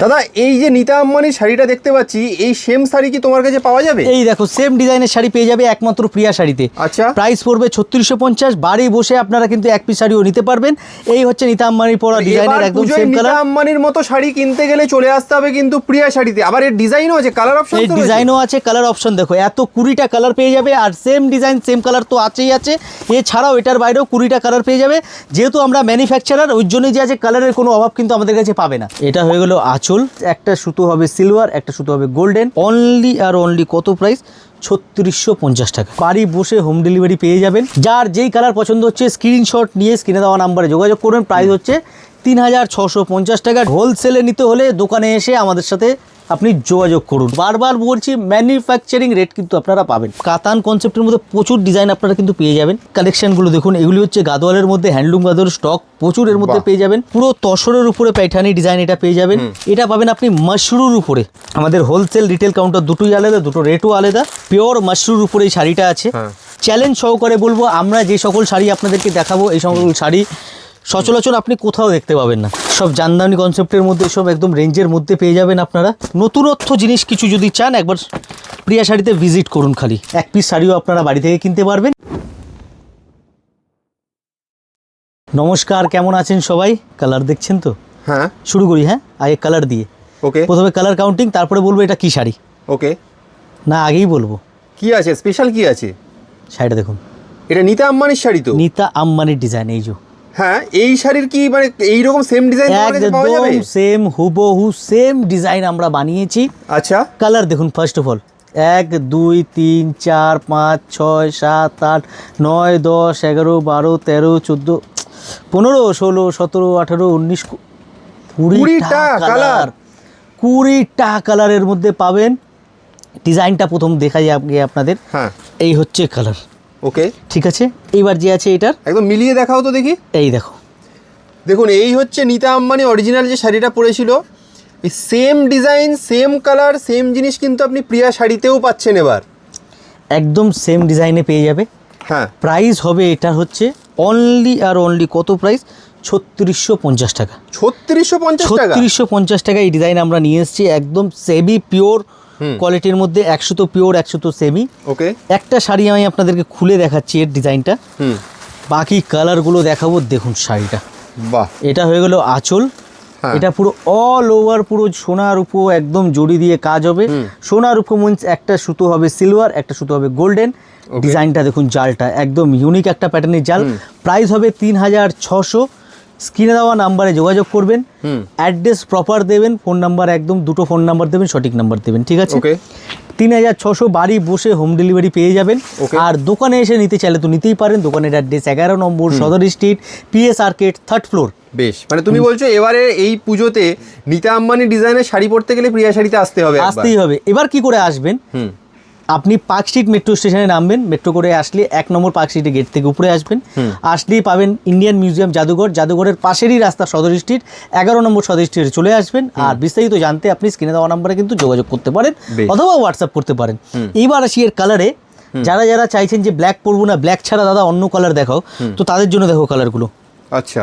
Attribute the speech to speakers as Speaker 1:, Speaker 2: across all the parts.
Speaker 1: দাদা এই যে নীতা আম্বানির শাড়িটা দেখতে পাচ্ছি, এই সেম শাড়ি কি তোমার কাছে পাওয়া যাবে?
Speaker 2: এই দেখো সেম ডিজাইনের শাড়ি পেয়ে যাবে একমাত্র প্রিয়া শাড়িতে।
Speaker 1: আচ্ছা,
Speaker 2: প্রাইস পড়বে 3650। বাড়ি বসে আপনারা কিন্তু এক পিস শাড়িও নিতে পারবেন। এই হচ্ছে নীতা আম্বানির পরা ডিজাইনের একদম সেম কালার।
Speaker 1: নীতা আম্বানির মতো শাড়ি কিনতে গেলে চলে আসতে হবে কিন্তু প্রিয়া শাড়িতে। আবার এর ডিজাইনও আছে, কালার অপশন
Speaker 2: এই ডিজাইনও আছে, কালার অপশন দেখো এত 20টা কালার পেয়ে যাবে। আর সেম ডিজাইন সেম কালার তো আছেই আছে, এছাড়াও এটার বাইরেও 20টা কালার পেয়ে যাবে। যেহেতু আমরা ম্যানুফ্যাকচারার, ওই জন্যই যে আছে কালারের কোনো অভাব কিন্তু আমাদের কাছে পাবে না। এটা হয়ে গেল আঁচল, একটা সুতো হবে সিলভার, একটা সুতো হবে গোল্ডেন। অনলি আর অনলি কত প্রাইস? 3650 টাকা। বাড়ি বসে হোম ডেলিভারি পেয়ে যাবেন। যার যেই কালার পছন্দ হচ্ছে স্ক্রিনশট নিয়ে স্ক্রিনে দেওয়া নাম্বারে যোগাযোগ করবেন। প্রাইস হচ্ছে 3650 টাকা। হোলসেলে নিতে হলে দোকানে এসে আমাদের সাথে আপনি যোগাযোগ করুন। বারবার বলছি ম্যানুফ্যাকচারিং রেট কিন্তু আপনারা পাবেন। কাতান কনসেপ্টের মধ্যে প্রচুর ডিজাইন আপনারা কিন্তু পেয়ে যাবেন। কালেকশনগুলো দেখুন, এগুলি হচ্ছে গাদোয়ালের মধ্যে হ্যান্ডলুম গাদোয়াল স্টক প্রচুর এর মধ্যে পেয়ে যাবেন। পুরো তসরের উপরে প্যাঠানি ডিজাইন এটা পেয়ে যাবেন। এটা পাবেন আপনি মাশরুর উপরে। আমাদের হোলসেল রিটেল কাউন্টার দুটোই আলাদা, দুটো রেটও আলাদা। পিওর মাশরুর উপরে এই শাড়িটা আছে। চ্যালেঞ্জ সহকারে বলবো, আমরা যে সকল শাড়ি আপনাদেরকে দেখাবো এই সকল শাড়ি সচরাচর আপনি কোথাও দেখতে পাবেন না। সব জামদানি কনসেপ্টের মধ্যে, সব একদম রেঞ্জের মধ্যে পেয়ে যাবেন আপনারা। নতুনত্ব জিনিস কিছু যদি চান, একবার প্রিয়া শাড়িতে ভিজিট করুন। খালি এক পিস শাড়িও আপনারা বাড়ি থেকে কিনতে পারবেন। নমস্কার, কেমন আছেন সবাই? কালার দেখছেন তো?
Speaker 1: হ্যাঁ,
Speaker 2: শুরু করি। হ্যাঁ, আগে কালার দিয়ে।
Speaker 1: ওকে,
Speaker 2: প্রথমে কালার কাউন্টিং, তারপরে বলবো এটা কি শাড়ি।
Speaker 1: ওকে,
Speaker 2: না আগেই বলবো
Speaker 1: কি আছে স্পেশাল, কি আছে
Speaker 2: শাড়িটা দেখুন।
Speaker 1: এটা নীতা আম্বানির শাড়ি তো?
Speaker 2: নীতা আম্বানির ডিজাইন। এই যে
Speaker 1: হ্যাঁ, এই শাড়ির কি মানে এইরকম সেম ডিজাইন পাওয়া যাবে?
Speaker 2: একদম সেম হুবহু সেম ডিজাইন আমরা বানিয়েছি।
Speaker 1: আচ্ছা,
Speaker 2: কালার দেখুন। First of all 1 2 3 4 5 6 7 8 9 10 11 12 13 14 15 16 17 18 19 20টা colour. 20টা কালারের মধ্যে পাবেন। ডিজাইনটা প্রথম দেখা যায় আপনাদের।
Speaker 1: হ্যাঁ,
Speaker 2: এই হচ্ছে কালার।
Speaker 1: ওকে,
Speaker 2: ঠিক আছে, এইবার যে আছে এটার
Speaker 1: একদম মিলিয়ে দেখাও তো দেখি।
Speaker 2: এই দেখো,
Speaker 1: দেখুন এই হচ্ছে নীতা আম্বানি অরিজিনাল যে শাড়িটা পরেছিল, এই same design same colour same জিনিস কিন্তু আপনি প্রিয়া শাড়িতেও পাচ্ছেন এবার।
Speaker 2: একদম সেম ডিজাইনে পেয়ে যাবে।
Speaker 1: হ্যাঁ,
Speaker 2: প্রাইস হবে এটা হচ্ছে অনলি আর অনলি কত প্রাইস? 3650 টাকা।
Speaker 1: 3650 টাকা?
Speaker 2: 3650 টাকা এই ডিজাইন আমরা নিয়ে এসেছি। একদম সেমি পিওর কোয়ালিটির মধ্যে, 100 তো পিওর 100 তো সেমি।
Speaker 1: ওকে,
Speaker 2: একটা শাড়ি আমি আপনাদেরকে খুলে দেখাচ্ছি এর ডিজাইনটা, বাকি কালারগুলো দেখাবো। দেখুন শাড়িটা,
Speaker 1: বাহ,
Speaker 2: এটা হয়ে গেল আঁচল। এটা পুরো অল ওভার পুরো সোনার উপর একদম জড়ি দিয়ে কাজ হবে। সোনার উপর মিন্স একটা সুতো হবে সিলভার, একটা সুতো হবে গোল্ডেন। ডিজাইনটা দেখুন, জালটা একদম ইউনিক একটা প্যাটার্নের জাল। প্রাইস হবে 3600। স্ক্রিনে দেওয়া নাম্বারে যোগাযোগ করবেন, অ্যাড্রেস প্রপার দেবেন, ফোন নাম্বার একদম দুটো ফোন নাম্বার দেবেন, সঠিক নাম্বার দেবেন। ঠিক আছে, 3600। বাড়ি বসে হোম ডেলিভারি পেয়ে যাবেন। আর দোকানে এসে নিতে চাইলে তো নিতেই পারেন। দোকানের অ্যাড্রেস 11 নম্বর সদর street, PS arcade, 3rd floor.
Speaker 1: বেশ, মানে তুমি বলছো এবারে এই পুজোতে নীতা আম্বানি ডিজাইনের শাড়ি পরতে গেলে প্রিয়া শাড়িতে আসতেই হবে।
Speaker 2: এবার কি করে আসবেন? আপনি পার্ক স্ট্রিট মেট্রো স্টেশনে নামবেন। মেট্রো করে আসলে 1 নম্বর পার্ক স্ট্রিটে গেট থেকে উপরে আসবেন। আসলেই পাবেন ইন্ডিয়ান মিউজিয়াম জাদুঘর। জাদুঘরের পাশেরই রাস্তা সদর স্ট্রিট, 11 নম্বর সদর স্ট্রিটে চলে আসবেন। আর বিস্তারিত জানতে আপনি স্ক্রিনে দেওয়া নাম্বারে কিন্তু যোগাযোগ করতে পারেন, অথবা হোয়াটসঅ্যাপ করতে পারেন। এইবার আসি এর কালারে। যারা যারা চাইছেন যে ব্ল্যাক পরবো না, ব্ল্যাক ছাড়া দাদা অন্য কালার দেখাও, তো তাদের জন্য দেখো কালারগুলো।
Speaker 1: আচ্ছা,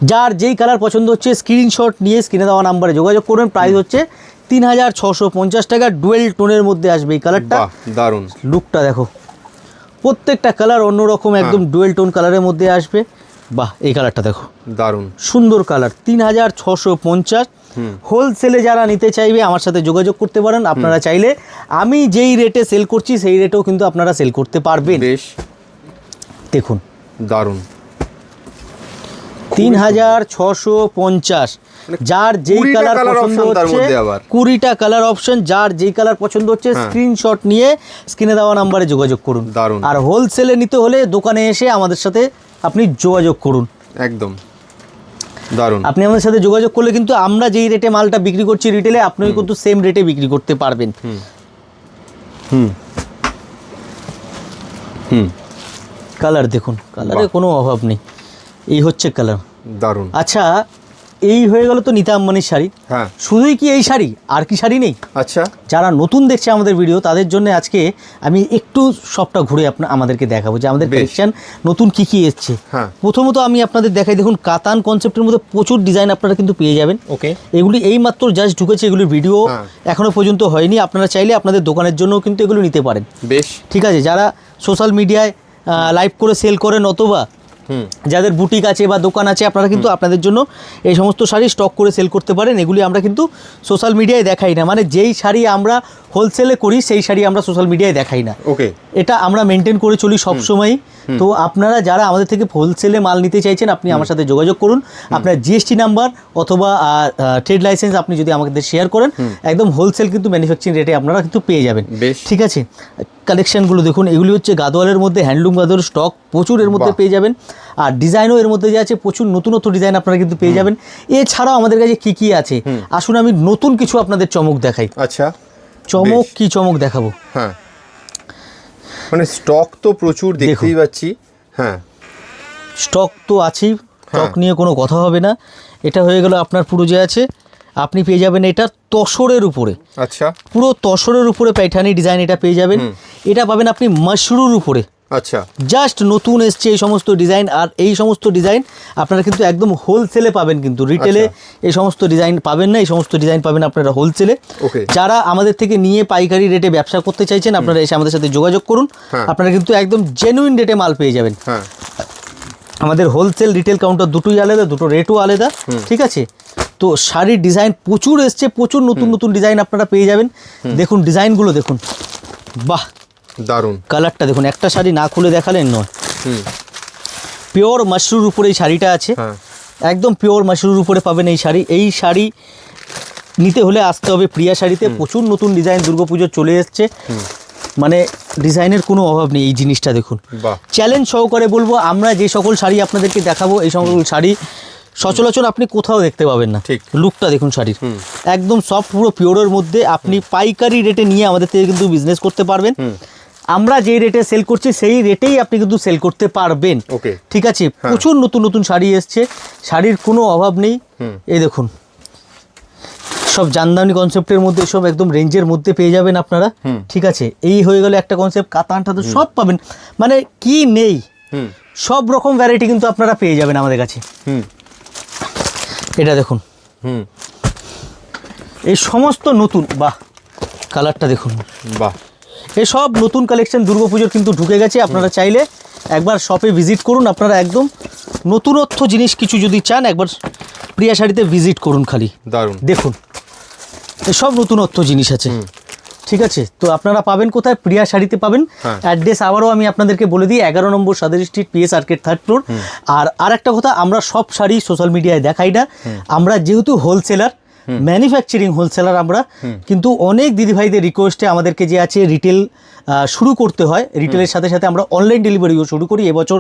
Speaker 2: যার যেই কালার পছন্দ হচ্ছে স্ক্রিনশট নিয়ে স্ক্রিনে দেওয়া নাম্বারে যোগাযোগ করবেন। প্রাইস হচ্ছে 3650 টাকা। ডুয়েল টোনের মধ্যে আসবে এই কালারটা।
Speaker 1: দারুণ
Speaker 2: লুকটা দেখো, প্রত্যেকটা কালার অন্যরকম, একদম ডুয়েল টোন কালারের মধ্যে আসবে। বাহ, এই কালারটা দেখো,
Speaker 1: দারুণ
Speaker 2: সুন্দর কালার। 3650। হোলসেলে যারা নিতে চাইবে আমার সাথে যোগাযোগ করতে পারেন। আপনারা চাইলে আমি যেই রেটে সেল করছি সেই রেটেও কিন্তু আপনারা সেল করতে পারবেন।
Speaker 1: বেশ,
Speaker 2: দেখুন
Speaker 1: দারুণ।
Speaker 2: 3650। যার যেই কালার পছন্দ হচ্ছে, 20টা কালার অপশন, যার যেই কালার পছন্দ হচ্ছে স্ক্রিনশট নিয়ে স্ক্রিনে দেওয়া নাম্বারে যোগাযোগ করুন। আর হোলসেলে নিতে হলে দোকানে এসে আমাদের সাথে আপনি যোগাযোগ করুন।
Speaker 1: একদম দারুণ।
Speaker 2: আপনি আমাদের সাথে যোগাযোগ করলে কিন্তু আমরা যেই রেটে মালটা বিক্রি করছি রিটেলে, আপনিও কিন্তু সেম রেটে বিক্রি করতে পারবেন। কালার দেখুন, কালারে কোনো অভাব নেই। এই হচ্ছে কালার,
Speaker 1: দারুণ।
Speaker 2: আচ্ছা, এই হয়ে গেল তো নিতা আম্বানির শাড়ি।
Speaker 1: হ্যাঁ,
Speaker 2: শুধুই কি এই শাড়ি, আর কি শাড়ি নেই?
Speaker 1: আচ্ছা,
Speaker 2: যারা নতুন দেখছে আমাদের ভিডিও তাদের জন্য আজকে আমি একটু সবটা ঘুরে আমাদেরকে দেখাবো যে আমাদের
Speaker 1: বেশ।
Speaker 2: কালেকশন নতুন কি কি এসছে।
Speaker 1: হ্যাঁ।
Speaker 2: প্রথমত আমি আপনাদের দেখাই, দেখুন কাতান কনসেপ্টের মধ্যে প্রচুর ডিজাইন আপনারা কিন্তু পেয়ে যাবেন।
Speaker 1: ওকে,
Speaker 2: এগুলি এইমাত্র জাস্ট ঢুকেছে, এগুলির ভিডিও
Speaker 1: হ্যাঁ।
Speaker 2: এখনো পর্যন্ত হয়নি। আপনারা চাইলে আপনাদের দোকানের জন্য কিন্তু এগুলো নিতে পারেন।
Speaker 1: বেশ,
Speaker 2: ঠিক আছে, যারা সোশ্যাল মিডিয়ায় লাইভ করে সেল করেন অথবা যাদের বুটিক আছে বা দোকান আছে, আপনারা কিন্তু আপনাদের জন্য এই সমস্ত শাড়ি স্টক করে সেল করতে পারেন। এগুলি আমরা কিন্তু সোশ্যাল মিডিয়ায় দেখাই না, মানে যেই শাড়ি আমরা হোলসেলে করি সেই শাড়ি আমরা সোশ্যাল মিডিয়ায় দেখাই না।
Speaker 1: ওকে,
Speaker 2: এটা আমরা মেনটেন করে চলি সবসময়। তো আপনারা যারা আমাদের থেকে হোলসেলে মাল নিতে চাইছেন, আপনি আমার সাথে যোগাযোগ করুন। আপনার জিএসটি নাম্বার অথবা ট্রেড লাইসেন্স আপনি যদি আমাদের শেয়ার করেন, একদম হোলসেল কিন্তু ম্যানুফ্যাকচারিং রেটে আপনারা কিন্তু পেয়ে যাবেন।
Speaker 1: বেশ।
Speaker 2: ঠিক আছে, কালেকশনগুলো দেখুন, এগুলি হচ্ছে গাদোয়ালের মধ্যে হ্যান্ডলুম গাদোয়াল স্টক প্রচুর এর মধ্যে
Speaker 1: বাহ।
Speaker 2: পেয়ে যাবেন। আর ডিজাইনও এর মধ্যে যে আছে প্রচুর নতুনত্ব ডিজাইন আপনারা কিন্তু পেয়ে যাবেন। এছাড়াও আমাদের কাছে কি কি আছে, আসুন আমি নতুন কিছু আপনাদের চমক দেখাই।
Speaker 1: আচ্ছা,
Speaker 2: চমক
Speaker 1: বেশ।
Speaker 2: কি চমক দেখাবো?
Speaker 1: হ্যাঁ, মানে স্টক তো প্রচুর দেখতেই পাচ্ছি। হ্যাঁ,
Speaker 2: স্টক তো আছেই, স্টক নিয়ে কোনো কথা হবে না। এটা হয়ে গেল আপনার পুরো যে আছে, আপনি পেয়ে যাবেন এটা তসরের উপরে,
Speaker 1: আচ্ছা,
Speaker 2: পুরো তসরের উপরে প্যাটার্নি ডিজাইন এটা পেয়ে যাবেন। এটা পাবেন আপনি মাশরুর উপরে,
Speaker 1: আচ্ছা,
Speaker 2: জাস্ট নতুন এসছে এই সমস্ত ডিজাইন। আর এই সমস্ত ডিজাইন আপনারা কিন্তু একদম হোলসেলে পাবেন, কিন্তু রিটেলে এই সমস্ত ডিজাইন পাবেন না। এই সমস্ত ডিজাইন পাবেন আপনারা হোলসেলে।
Speaker 1: ওকে,
Speaker 2: যারা আমাদের থেকে নিয়ে পাইকারি রেটে ব্যবসা করতে চাইছেন, আপনারা এসে আমাদের সাথে যোগাযোগ করুন।
Speaker 1: হ্যাঁ।
Speaker 2: আপনারা কিন্তু একদম জেনুইন রেটে মাল পেয়ে যাবেন।
Speaker 1: হ্যাঁ,
Speaker 2: আমাদের হোলসেল রিটেল কাউন্টার দুটোই আলাদা, দুটো রেটও আলাদা। ঠিক আছে, তো শাড়ির ডিজাইন প্রচুর এসছে, প্রচুর নতুন নতুন ডিজাইন আপনারা পেয়ে যাবেন। দেখুন ডিজাইনগুলো দেখুন, বাহ
Speaker 1: দারুণ,
Speaker 2: কালারটা দেখুন, একটা শাড়ি না খুলে দেখালেন নয়। পিওর মাশরুর উপরে এই শাড়িটা আছে,
Speaker 1: হ্যাঁ,
Speaker 2: একদম পিওর মাশরুর উপরে পাবেন এই শাড়ি। এই শাড়ি নিতে হলে আসতে হবে প্রিয়া শাড়িতে। প্রচুর নতুন ডিজাইন দুর্গাপুজো চলে এসছে, মানে ডিজাইনের কোনো অভাব নেই। এই জিনিসটা দেখুন,
Speaker 1: বাহ,
Speaker 2: চ্যালেঞ্জ সহকারে বলবো, আমরা যে সকল শাড়ি আপনাদেরকে দেখাবো এই সকল শাড়ি সচরাচর আপনি কোথাও দেখতে পাবেন না।
Speaker 1: ঠিক।
Speaker 2: লুকটা দেখুন শাড়ির, একদম সফট, পুরো পিওরের মধ্যে। আপনি পাইকারি রেটে নিয়ে আমাদের থেকে কিন্তু বিজনেস করতে পারবেন। আমরা যে রেটে সেল করছি সেই রেটেই আপনি কিন্তু সেল করতে পারবেন।
Speaker 1: ওকে,
Speaker 2: ঠিক আছে, প্রচুর নতুন নতুন শাড়ি এসছে, শাড়ির কোনো অভাব নেই। এই দেখুন, সব জামদানি কনসেপ্টের মধ্যে, সব একদম রেঞ্জের মধ্যে পেয়ে যাবেন আপনারা। ঠিক আছে, এই হয়ে গেল একটা কনসেপ্ট। কাতানটা তো সব পাবেন, মানে কি নেই, সব রকম ভ্যারাইটি কিন্তু আপনারা পেয়ে যাবেন আমাদের কাছে। এটা দেখুন, এই সমস্ত নতুন, বাহ কালারটা দেখুন,
Speaker 1: বাহ,
Speaker 2: এই সব নতুন কালেকশন দুর্গাপুজোর কিন্তু ঢুকে গেছে। আপনারা চাইলে একবার শপে ভিজিট করুন। আপনারা একদম নতুনত্ব জিনিস কিছু যদি চান, একবার প্রিয়া শাড়িতে ভিজিট করুন খালি,
Speaker 1: দারুণ,
Speaker 2: দেখুন সব নতুনত্ব জিনিস আছে। ঠিক আছে, তো আপনারা পাবেন কোথায়? প্রিয়া শাড়িতে পাবেন। অ্যাড্রেস আবারও আমি আপনাদেরকে বলে দিই, 11 নম্বর Sadar street, PS arcade, 3rd floor. আর আরেকটা কথা, আমরা সব শাড়ি সোশ্যাল মিডিয়ায় দেখাই না। আমরা যেহেতু হোলসেলার, ম্যানুফ্যাকচারিং হোলসেলার আমরা, কিন্তু অনেক দিদিভাইদের রিকোয়েস্টে আমাদেরকে যে আছে রিটেল শুরু করতে হয়। রিটেলের সাথে সাথে আমরা অনলাইন ডেলিভারিও শুরু করি। এবছর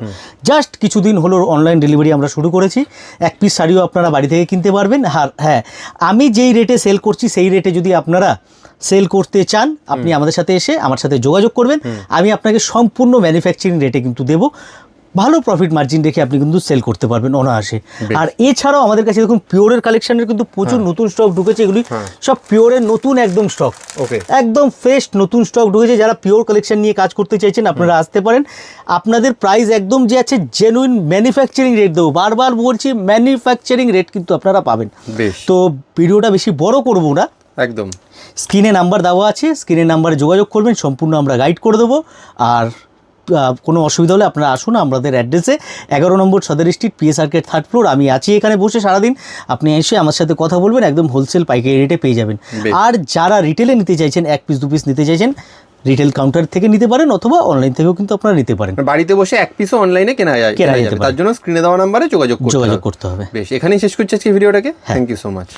Speaker 2: জাস্ট কিছুদিন হলো অনলাইন ডেলিভারি আমরা শুরু করেছি। এক পিস শাড়িও আপনারা বাড়ি থেকে কিনতে পারবেন। আর হ্যাঁ, আমি যেই রেটে সেল করছি সেই রেটে যদি আপনারা সেল করতে চান, আপনি আমাদের সাথে এসে আমার সাথে যোগাযোগ করবেন। আমি আপনাকে সম্পূর্ণ ম্যানুফ্যাকচারিং রেটে কিন্তু দেবো। ভালো প্রফিট মার্জিন রেখে আপনি কিন্তু সেল করতে পারবেন অনায়াসে। আর এছাড়াও আমাদের কাছে দেখুন পিওরের কালেকশনের কিন্তু প্রচুর নতুন স্টক ঢুকেছে। এগুলি সব পিওরের নতুন একদম স্টক,
Speaker 1: ওকে,
Speaker 2: একদম ফ্রেশ নতুন স্টক ঢুকেছে। যারা পিওর কালেকশন নিয়ে কাজ করতে চাইছেন আপনারা আসতে পারেন। আপনাদের প্রাইস একদম যে আছে জেনুইন ম্যানুফ্যাকচারিং রেট দেবো, বারবার বলছি ম্যানুফ্যাকচারিং রেট কিন্তু আপনারা পাবেন।
Speaker 1: বেশ,
Speaker 2: তো ভিডিওটা বেশি বড় করবো না,
Speaker 1: একদম
Speaker 2: স্ক্রিনে নাম্বার দেওয়া আছে, স্ক্রিনের নাম্বারে যোগাযোগ করবেন, সম্পূর্ণ আমরা গাইড করে দেবো। আর কোনো অসুবিধা হলে আপনারা আসুন আমাদের অ্যাড্রেসে, 11 নম্বর Sadar street, PS arcade, 3rd floor. আমি আছি এখানে বসে সারাদিন, আপনি এসে আমার সাথে কথা বলবেন, একদম হোলসেল পাইকারি রেটে পেয়ে যাবেন। আর যারা রিটেলে নিতে চাইছেন, 1 পিস 2 পিস নিতে চাইছেন, রিটেল কাউন্টার থেকে নিতে পারেন অথবা অনলাইন থেকেও কিন্তু আপনারা নিতে পারেন।
Speaker 1: বাড়িতে বসে এক পিসও অনলাইনে কেনা যায়, তার জন্য স্ক্রিনে দেওয়া নাম্বারে যোগাযোগ করতে হবে।
Speaker 2: করতে হবে।
Speaker 1: বেশ, এখানেই শেষ করছি আজকে ভিডিওটাকে। Thank you so much.